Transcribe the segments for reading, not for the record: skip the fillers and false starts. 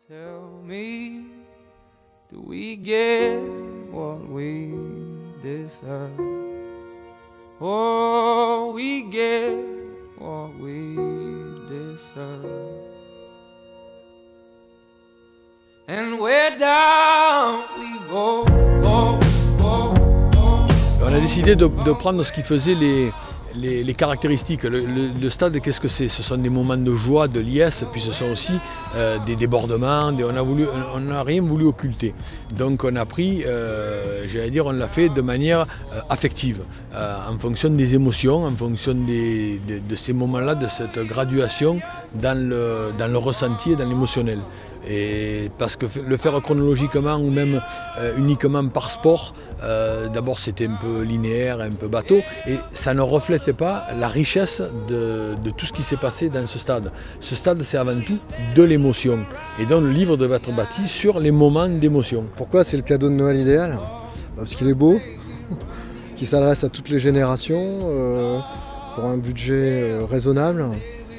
Tell me, do we get what we deserve? Oh, we get what we deserve. And where down we go, go, go, go. On a décidé de prendre ce qui faisait les caractéristiques. Le stade, qu'est-ce que c'est? Ce sont des moments de joie, de liesse, puis ce sont aussi des débordements. On n'a rien voulu occulter. Donc on a pris, j'allais dire, on l'a fait de manière affective, en fonction des émotions, en fonction de ces moments-là, de cette graduation dans le ressenti et dans l'émotionnel. Et parce que le faire chronologiquement ou même uniquement par sport, d'abord c'était un peu linéaire, un peu bateau, et ça ne reflétait pas la richesse de tout ce qui s'est passé dans ce stade. Ce stade, c'est avant tout de l'émotion. Et donc le livre devait être bâti sur les moments d'émotion. Pourquoi c'est le cadeau de Noël idéal? Parce qu'il est beau, qu'il s'adresse à toutes les générations, pour un budget raisonnable.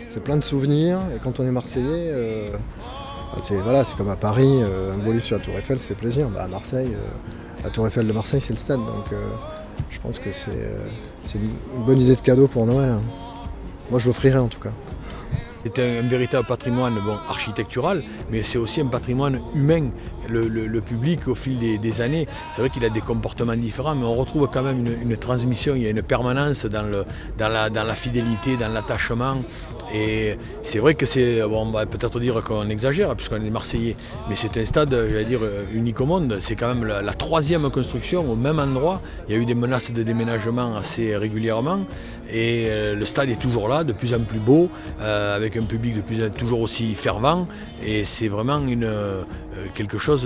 C'est plein de souvenirs, et quand on est Marseillais, c'est comme à Paris, un beau livre sur la Tour Eiffel, ça fait plaisir. À Marseille, la Tour Eiffel de Marseille, c'est le stade. Donc je pense que c'est une bonne idée de cadeau pour Noël. Moi, je l'offrirai en tout cas. C'est un véritable patrimoine architectural, mais c'est aussi un patrimoine humain. Le public, au fil des années, c'est vrai qu'il a des comportements différents, mais on retrouve quand même une transmission, il y a une permanence dans la fidélité, dans l'attachement. Et c'est vrai que on va peut-être dire qu'on exagère, puisqu'on est Marseillais, mais c'est un stade, j'allais dire, unique au monde. C'est quand même la troisième construction au même endroit. Il y a eu des menaces de déménagement assez régulièrement, et le stade est toujours là, de plus en plus beau, avec un public toujours aussi fervent, et c'est vraiment quelque chose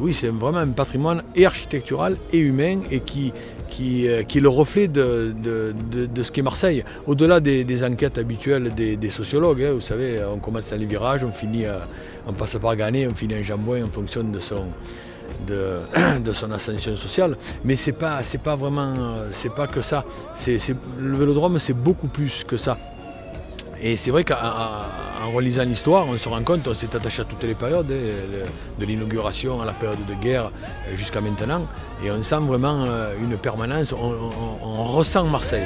oui, c'est vraiment un patrimoine et architectural et humain, et qui est le reflet de ce qu'est Marseille. Au-delà des enquêtes habituelles des sociologues, vous savez, on commence dans les virages, on passe par Gannet, on finit en Jambouin en fonction de son ascension sociale, mais c'est pas que ça. Le Vélodrome, c'est beaucoup plus que ça. Et c'est vrai qu'en relisant l'histoire, on se rend compte, on s'est attaché à toutes les périodes, de l'inauguration à la période de guerre jusqu'à maintenant, et on sent vraiment une permanence, on ressent Marseille.